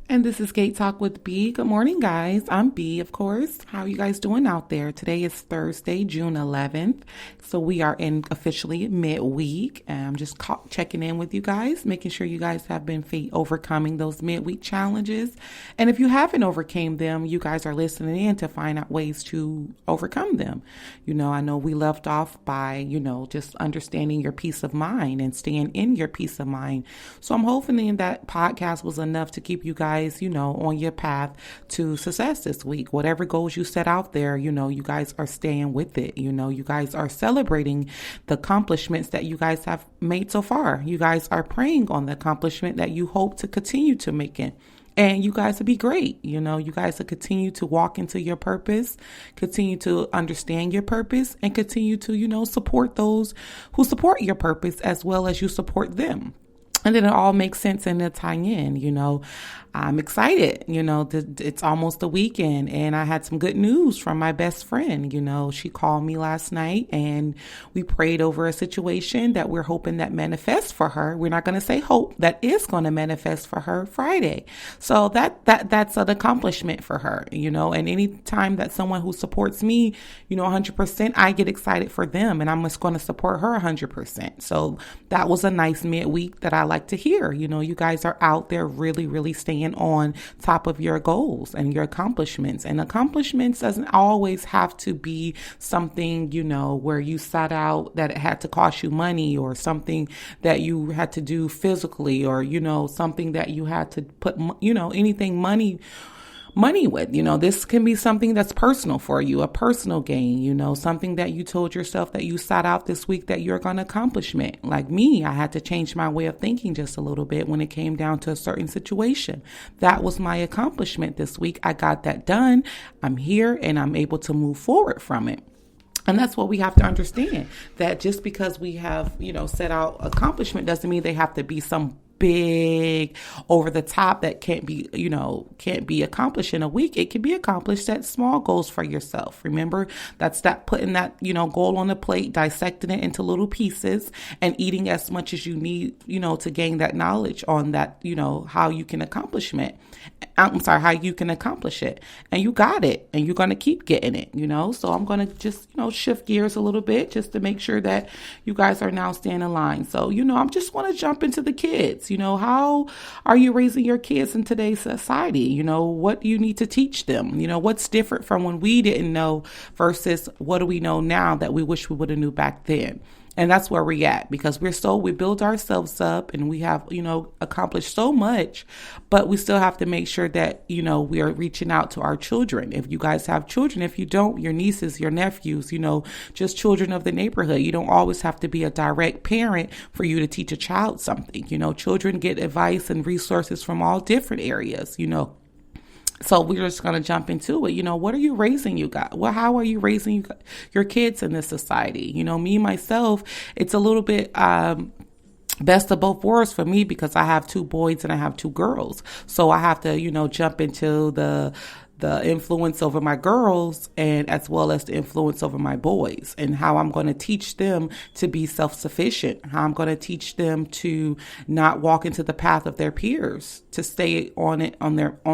And this is Gate Talk with B. Good morning, guys. I'm B, of course. How are you guys doing out there? Today is Thursday, June 11th. So we are in officially midweek. And I'm just checking in with you guys, making sure you guys have been overcoming those midweek challenges. And if you haven't overcame them, you guys are listening in to find out ways to overcome them. I know we left off by, just understanding your peace of mind and staying in your peace of mind. So I'm hoping that podcast was enough to keep you guys on your path to success this week. Whatever goals you set out there, you guys are staying with it. You guys are celebrating the accomplishments that you guys have made so far. You guys are praying on the accomplishment that you hope to continue to make it. And you guys will be great. You guys will continue to walk into your purpose, continue to understand your purpose, and continue to, support those who support your purpose as well as you support them. And then it all makes sense and it tie in. I'm excited. It's almost the weekend and I had some good news from my best friend. She called me last night and we prayed over a situation that we're hoping that manifests for her. We're not going to say hope, that is going to manifest for her Friday. So that's an accomplishment for her, and any time that someone who supports me, 100%, I get excited for them and I'm just going to support her 100%. So that was a nice midweek that I like to hear. You guys are out there really, really staying on top of your goals and your accomplishments. And accomplishments doesn't always have to be something, where you sat out that it had to cost you money or something that you had to do physically or, something that you had to put, anything money with. This can be something that's personal for you, a personal gain, something that you told yourself that you sought out this week that you're going to accomplish. Like me, I had to change my way of thinking just a little bit when it came down to a certain situation. That was my accomplishment this week. I got that done. I'm here and I'm able to move forward from it. And that's what we have to understand, that just because we have, set out accomplishment doesn't mean they have to be some big over the top that can't be accomplished in a week. It can be accomplished at small goals for yourself. Remember, that's that putting that, goal on the plate, dissecting it into little pieces and eating as much as you need, to gain that knowledge on that, how you can accomplish it. How you can accomplish it. And you got it and you're going to keep getting it, So I'm going to just, shift gears a little bit just to make sure that you guys are now staying in line. So, I'm just want to jump into the kids. How are you raising your kids in today's society? What do you need to teach them? What's different from when we didn't know versus what do we know now that we wish we would have knew back then? And that's where we're at, because we build ourselves up and we have, accomplished so much, but we still have to make sure that, we are reaching out to our children. If you guys have children, if you don't, your nieces, your nephews, just children of the neighborhood. You don't always have to be a direct parent for you to teach a child something. Children get advice and resources from all different areas, So we're just going to jump into it. What are you raising you guys? Well, how are you raising your kids in this society? Me, myself, it's a little bit, best of both worlds for me because I have two boys and I have two girls. So I have to, jump into the influence over my girls and as well as the influence over my boys, and how I'm going to teach them to be self-sufficient, how I'm going to teach them to not walk into the path of their peers, to stay on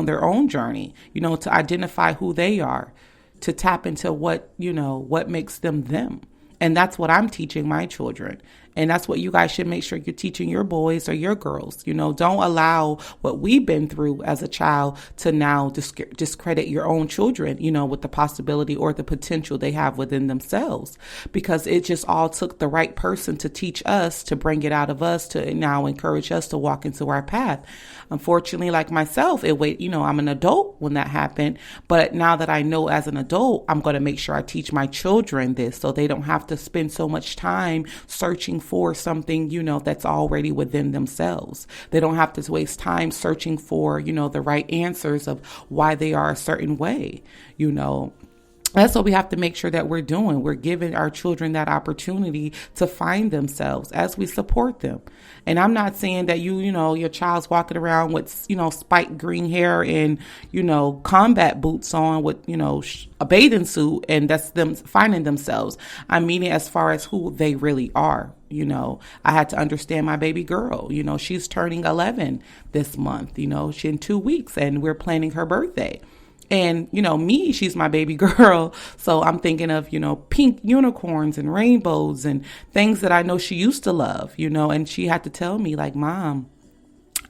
their own journey, to identify who they are, to tap into what makes them them. And that's what I'm teaching my children. And that's what you guys should make sure you're teaching your boys or your girls. Don't allow what we've been through as a child to now discredit your own children, with the possibility or the potential they have within themselves. Because it just all took the right person to teach us, to bring it out of us, to now encourage us to walk into our path. Unfortunately, like myself, I'm an adult when that happened. But now that I know as an adult, I'm going to make sure I teach my children this so they don't have to spend so much time searching for something, that's already within themselves. They don't have to waste time searching for, the right answers of why they are a certain way, That's what we have to make sure that we're doing. We're giving our children that opportunity to find themselves as we support them. And I'm not saying that your child's walking around with, spiked green hair and, combat boots on with, a bathing suit and that's them finding themselves. I mean it as far as who they really are. I had to understand my baby girl. She's turning 11 this month, she in 2 weeks, and we're planning her birthday. And, me, she's my baby girl. So I'm thinking of, pink unicorns and rainbows and things that I know she used to love, and she had to tell me, like, Mom,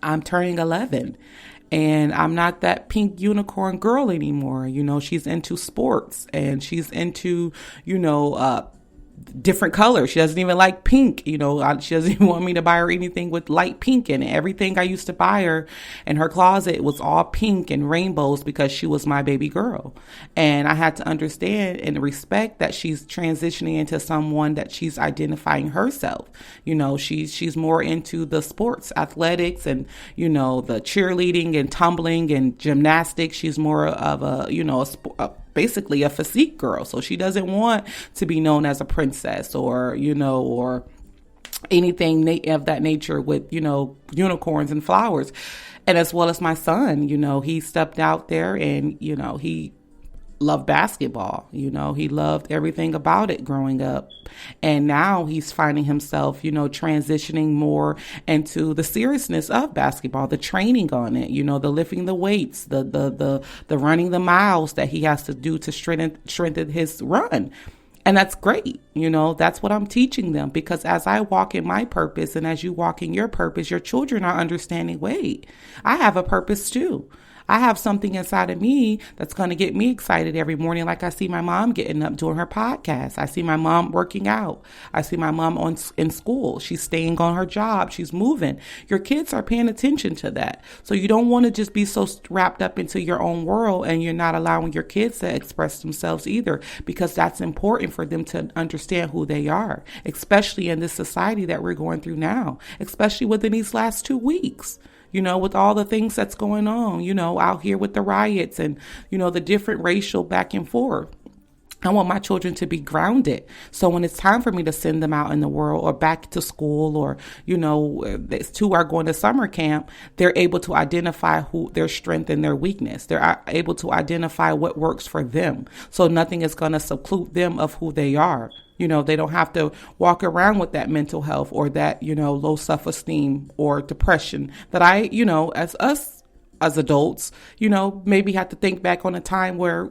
I'm turning 11 and I'm not that pink unicorn girl anymore. She's into sports and she's into, different colors. She doesn't even like pink. She doesn't even want me to buy her anything with light pink in it. Everything I used to buy her in her closet was all pink and rainbows because she was my baby girl. And I had to understand and respect that she's transitioning into someone that she's identifying herself. She's more into the sports, athletics, and, the cheerleading and tumbling and gymnastics. She's more of basically a physique girl. So she doesn't want to be known as a princess or anything of that nature with, unicorns and flowers. And as well as my son, he stepped out there and, he loved basketball. He loved everything about it growing up. And now he's finding himself, transitioning more into the seriousness of basketball, the training on it, the lifting the weights, the running the miles that he has to do to strengthen his run. And that's great. That's what I'm teaching them, because as I walk in my purpose and as you walk in your purpose, your children are understanding, wait, I have a purpose too. I have something inside of me that's going to get me excited every morning. Like I see my mom getting up doing her podcast. I see my mom working out. I see my mom in school. She's staying on her job. She's moving. Your kids are paying attention to that. So you don't want to just be so wrapped up into your own world and you're not allowing your kids to express themselves either, because that's important for them to understand who they are, especially in this society that we're going through now, especially within these last 2 weeks. With all the things that's going on, out here with the riots and, the different racial back and forth. I want my children to be grounded. So when it's time for me to send them out in the world or back to school or, these two are going to summer camp, they're able to identify who their strength and their weakness. They're able to identify what works for them. So nothing is going to seclude them of who they are. They don't have to walk around with that mental health or that, low self-esteem or depression that as us as adults, maybe have to think back on a time where,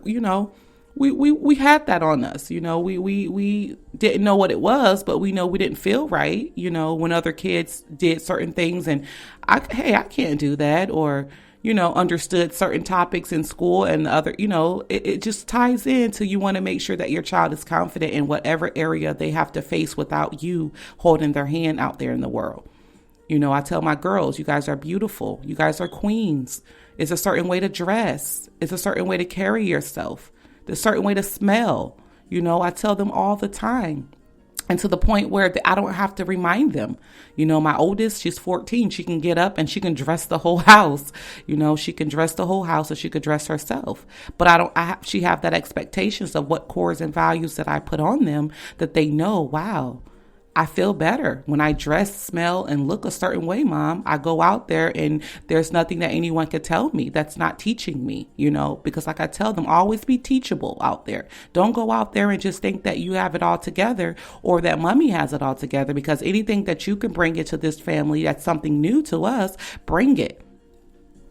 we had that on us. We didn't know what it was, but we know we didn't feel right, when other kids did certain things and I can't do that, or understood certain topics in school and other, it just ties into you want to make sure that your child is confident in whatever area they have to face without you holding their hand out there in the world. I tell my girls, you guys are beautiful. You guys are queens. It's a certain way to dress. It's a certain way to carry yourself. There's a certain way to smell. I tell them all the time. And to the point where I don't have to remind them. My oldest, she's 14. She can get up and she can dress the whole house. She can dress the whole house, or she could dress herself. But she have that expectations of what cores and values that I put on them, that they know, wow, I feel better when I dress, smell, and look a certain way, Mom. I go out there and there's nothing that anyone could tell me that's not teaching me, because like I tell them, always be teachable out there. Don't go out there and just think that you have it all together or that Mommy has it all together, because anything that you can bring into this family that's something new to us, bring it.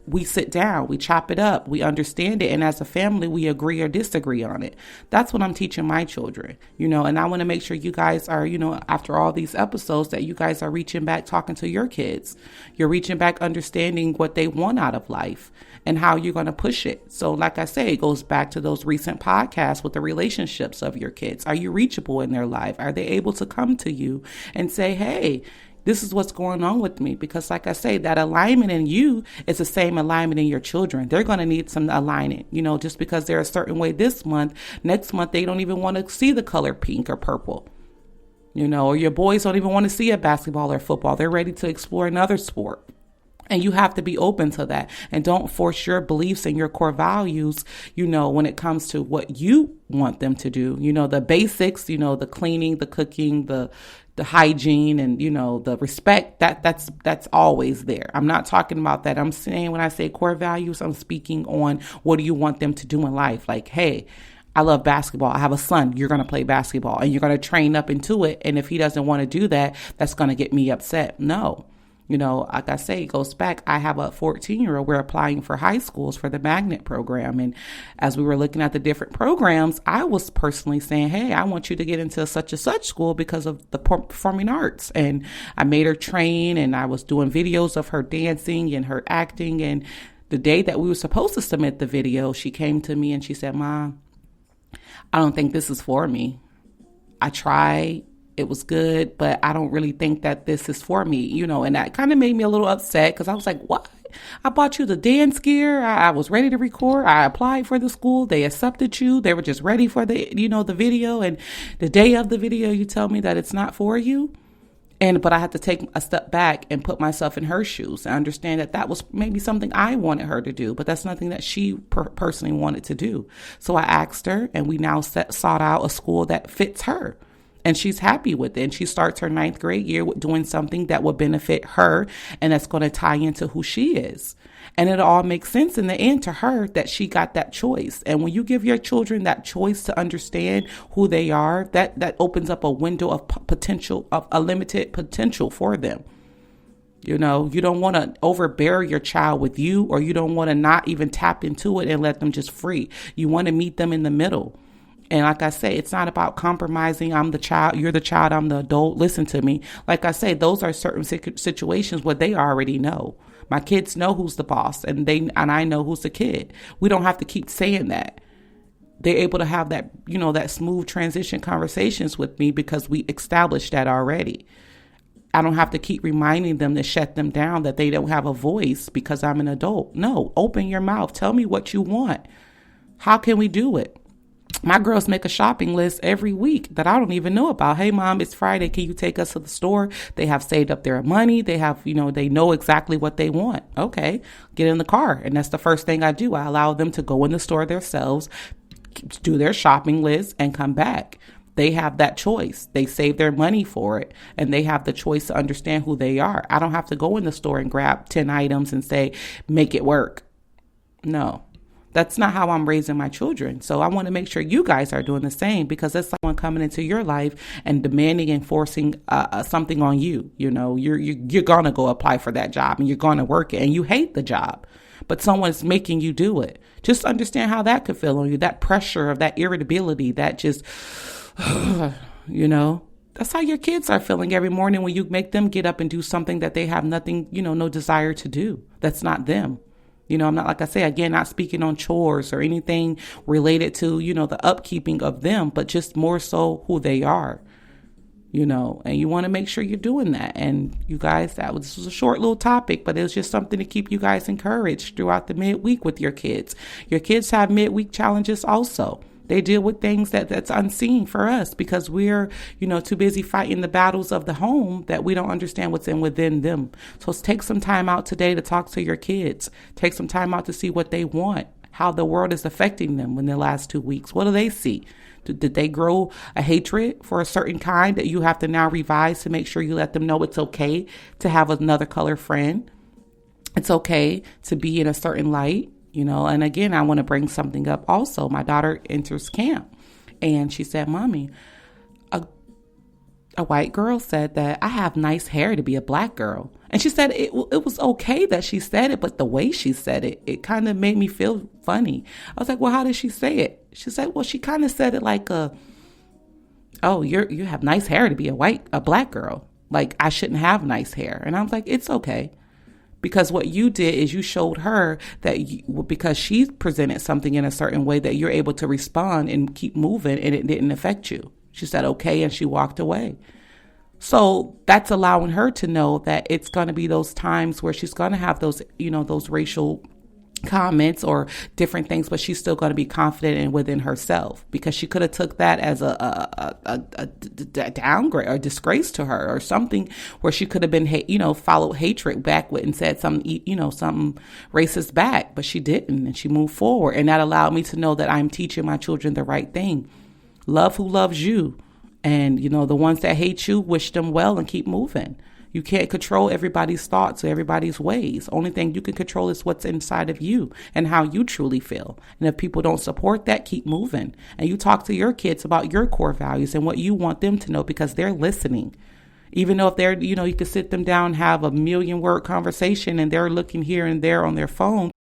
We sit down, we chop it up, we understand it. And as a family, we agree or disagree on it. That's what I'm teaching my children, and I want to make sure you guys are, after all these episodes, that you guys are reaching back, talking to your kids. You're reaching back, understanding what they want out of life and how you're going to push it. So like I say, it goes back to those recent podcasts with the relationships of your kids. Are you reachable in their life? Are they able to come to you and say, hey, this is what's going on with me? Because like I say, that alignment in you is the same alignment in your children. They're going to need some alignment, just because they're a certain way this month, next month, they don't even want to see the color pink or purple, or your boys don't even want to see a basketball or football. They're ready to explore another sport. And you have to be open to that. And don't force your beliefs and your core values, when it comes to what you want them to do. The basics, the cleaning, the cooking, the hygiene, and, the respect, that's always there. I'm not talking about that. I'm saying when I say core values, I'm speaking on what do you want them to do in life? Like, hey, I love basketball. I have a son. You're going to play basketball and you're going to train up into it. And if he doesn't want to do that, that's going to get me upset. No. Like I say, it goes back. I have a 14-year-old. We're applying for high schools for the magnet program. And as we were looking at the different programs, I was personally saying, hey, I want you to get into such and such school because of the performing arts. And I made her train, and I was doing videos of her dancing and her acting. And the day that we were supposed to submit the video, she came to me and she said, Mom, I don't think this is for me. I tried. It was good, but I don't really think that this is for me, and that kind of made me a little upset because I was like, what? I bought you the dance gear. I was ready to record. I applied for the school. They accepted you. They were just ready for the video. And the day of the video, you tell me that it's not for you. But I had to take a step back and put myself in her shoes and understand that was maybe something I wanted her to do, but that's nothing that she personally wanted to do. So I asked her, and we now sought out a school that fits her. And she's happy with it. And she starts her 9th grade year with doing something that will benefit her and that's going to tie into who she is. And it all makes sense in the end to her that she got that choice. And when you give your children that choice to understand who they are, that opens up a window of potential, of a limited potential for them. You don't want to overbear your child with you, or you don't want to not even tap into it and let them just free. You want to meet them in the middle. And like I say, it's not about compromising. I'm the child, you're the child, I'm the adult. Listen to me. Like I say, those are certain situations where they already know. My kids know who's the boss, and I know who's the kid. We don't have to keep saying that. They're able to have that, that smooth transition conversations with me because we established that already. I don't have to keep reminding them to shut them down, that they don't have a voice because I'm an adult. No, open your mouth. Tell me what you want. How can we do it? My girls make a shopping list every week that I don't even know about. Hey, Mom, it's Friday. Can you take us to the store? They have saved up their money. They have, they know exactly what they want. Okay, get in the car. And that's the first thing I do. I allow them to go in the store themselves, do their shopping list, and come back. They have that choice. They save their money for it, and they have the choice to understand who they are. I don't have to go in the store and grab 10 items and say, make it work. No. That's not how I'm raising my children. So I want to make sure you guys are doing the same, because that's someone coming into your life and demanding and forcing something on you. You're going to go apply for that job and you're going to work it and you hate the job, but someone's making you do it. Just understand how that could feel on you, that pressure of that irritability, that just, that's how your kids are feeling every morning when you make them get up and do something that they have nothing, no desire to do. That's not them. I'm not, like I say, again, not speaking on chores or anything related to, the upkeeping of them, but just more so who they are, and you want to make sure you're doing that. And you guys, this was a short little topic, but it was just something to keep you guys encouraged throughout the midweek with your kids. Your kids have midweek challenges also. They deal with things that's unseen for us because we're, too busy fighting the battles of the home that we don't understand what's within them. So take some time out today to talk to your kids. Take some time out to see what they want, how the world is affecting them in the last 2 weeks. What do they see? Did they grow a hatred for a certain kind that you have to now revise to make sure you let them know it's okay to have another color friend? It's okay to be in a certain light. And again, I want to bring something up also. My daughter enters camp and she said, Mommy, a white girl said that I have nice hair to be a black girl. And she said it was okay that she said it, but the way she said it, it kind of made me feel funny. I was like, well, how did she say it? She said, well, she kind of said it like, oh, you have nice hair to be a black girl. Like I shouldn't have nice hair. And I was like, it's okay. Because what you did is you showed her that because she presented something in a certain way that you're able to respond and keep moving and it didn't affect you. She said, okay, and she walked away. So that's allowing her to know that it's going to be those times where she's going to have those, those racial comments or different things, but she's still going to be confident and within herself, because she could have took that as a downgrade or disgrace to her or something where she could have been, followed hatred back with and said something, something racist back, but she didn't. And she moved forward. And that allowed me to know that I'm teaching my children the right thing. Love who loves you. And, the ones that hate you, wish them well and keep moving. You can't control everybody's thoughts or everybody's ways. Only thing you can control is what's inside of you and how you truly feel. And if people don't support that, keep moving. And you talk to your kids about your core values and what you want them to know, because they're listening. Even though if they're, you can sit them down, have a 1,000,000-word conversation and they're looking here and there on their phone,